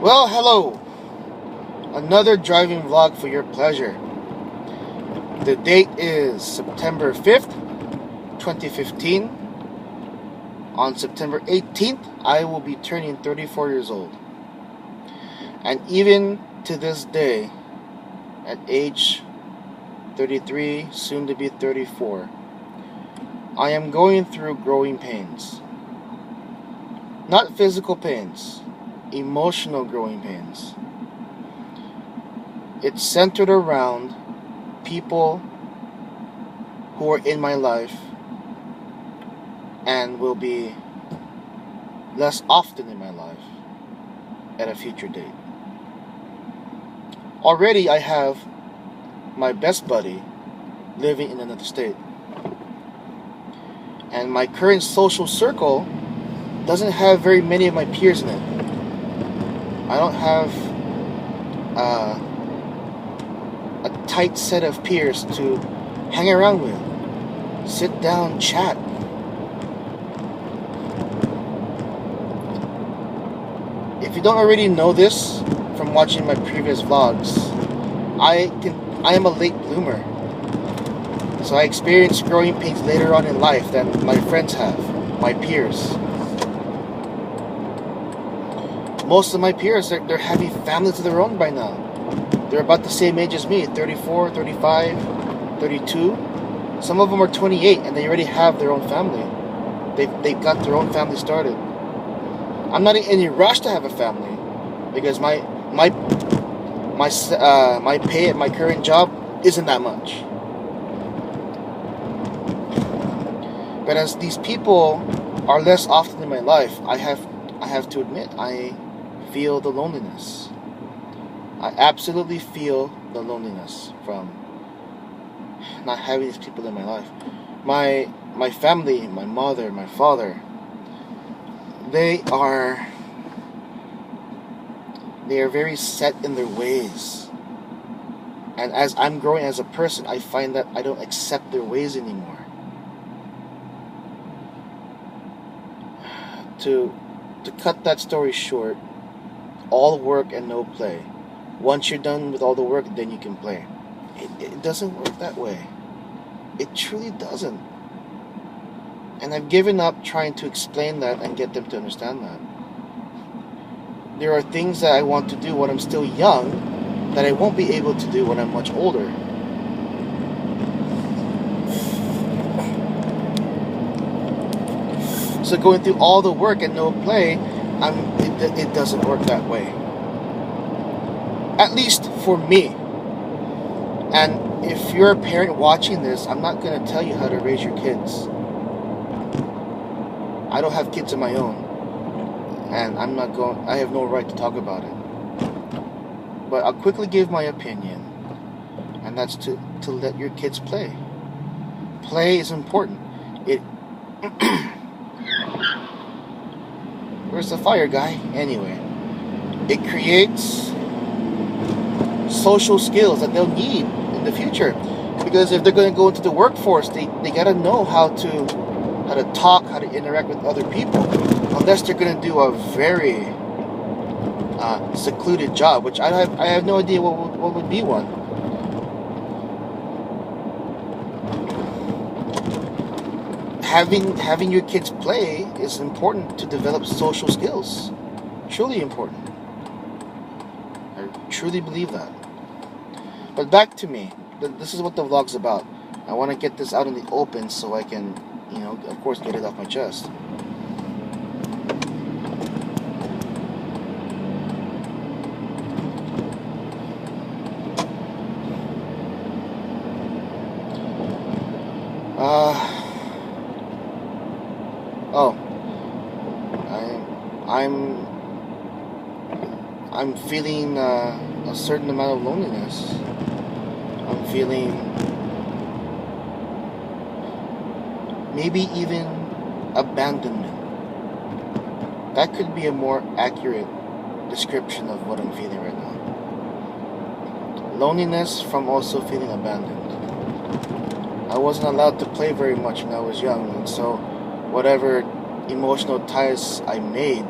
Well, hello. Another driving vlog for your pleasure. The date is September 5th, 2015. On September 18th, I will be turning 34 years old. And even to this day, at age 33, soon to be 34, I am going through growing pains. Not physical pains, emotional growing pains. It's centered around people who are in my life and will be less often in my life at a future date. Already I have my best buddy living in another state. And my current social circle doesn't have very many of my peers in it. I don't have a tight set of peers to hang around with, sit down, chat. If you don't already know this from watching my previous vlogs, I am a late bloomer. So I experience growing pains later on in life than my friends have, my peers. Most of my peers, they're having families of their own by now. They're about the same age as me, 34, 35, 32. Some of them are 28 and they already have their own family. They've got their own family started. I'm not in any rush to have a family because my pay at my current job isn't that much. But as these people are less often in my life, I have to admit I feel the loneliness. I absolutely feel the loneliness from not having these people in my life. My family, my mother, my father, they are very set in their ways. And as I'm growing as a person, I find that I don't accept their ways anymore. To cut that story short, all work and no play. Once you're done with all the work, then you can play. It doesn't work that way. It truly doesn't. And I've given up trying to explain that and get them to understand that. There are things that I want to do when I'm still young that I won't be able to do when I'm much older. So going through all the work and no play, it doesn't work that way. At least for me. And if you're a parent watching this, I'm not going to tell you how to raise your kids. I don't have kids of my own. And I have no right to talk about it. But I'll quickly give my opinion. And that's to let your kids play. Play is important. Where's the fire guy? Anyway, it creates social skills that they'll need in the future. Because if they're going to go into the workforce, they got to know how to talk, how to interact with other people. Unless they're going to do a very secluded job, which I have no idea what would be one. Having your kids play is important to develop social skills. Truly important. I truly believe that. But back to me. This is what the vlog's about. I want to get this out in the open so I can, of course, get it off my chest. I'm feeling a certain amount of loneliness. I'm feeling maybe even abandonment. That could be a more accurate description of what I'm feeling right now. Loneliness from also feeling abandoned. I wasn't allowed to play very much when I was young, and so whatever emotional ties I made,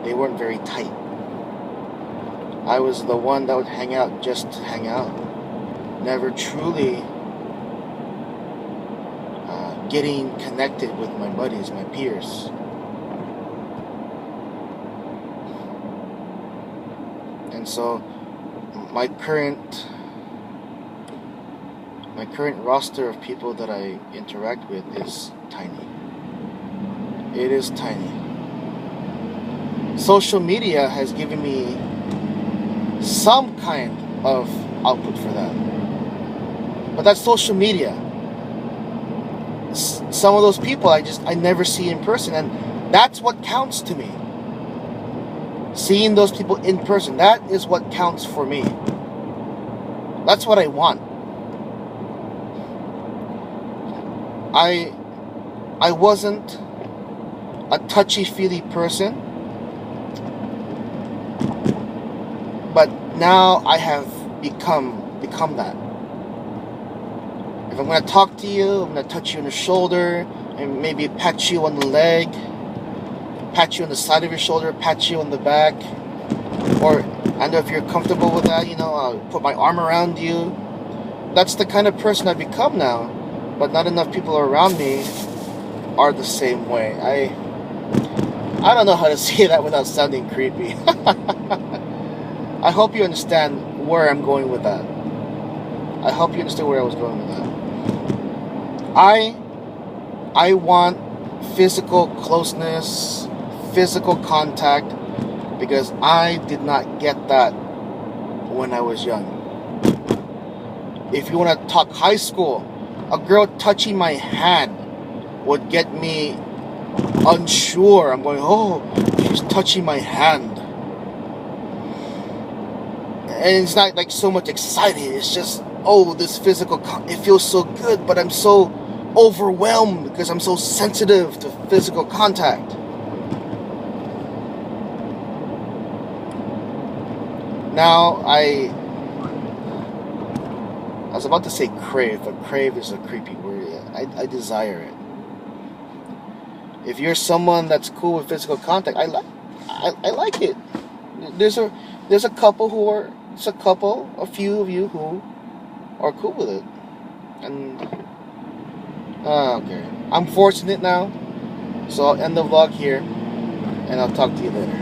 they weren't very tight. I was the one that would hang out just to hang out, never truly getting connected with my buddies, my peers. And so my current roster of people that I interact with is tiny. It is tiny. Social media has given me some kind of output for that. But that's social media. Some of those people I never see in person, and that's what counts to me. Seeing those people in person, that is what counts for me. That's what I want. I wasn't a touchy-feely person, but now I have become that. If I'm going to talk to you, I'm going to touch you on the shoulder and maybe pat you on the leg, pat you on the side of your shoulder, pat you on the back, or I know if you're comfortable with that, I'll put my arm around you. That's the kind of person I've become now, but not enough people around me are the same way. I don't know how to say that without sounding creepy. I hope you understand where I'm going with that. I hope you understand where I was going with that. I want physical closeness, physical contact, because I did not get that when I was young. If you want to talk high school, a girl touching my hand would get me unsure. I'm going, oh, she's touching my hand. And it's not like so much excited. It's just, oh, this physical, it feels so good, but I'm so overwhelmed because I'm so sensitive to physical contact. Now, I was about to say crave, but crave is a creepy word. I desire it. If you're someone that's cool with physical contact, I like it. There's a couple who are, a few of you who are cool with it. And okay, I'm fortunate now, so I'll end the vlog here, and I'll talk to you later.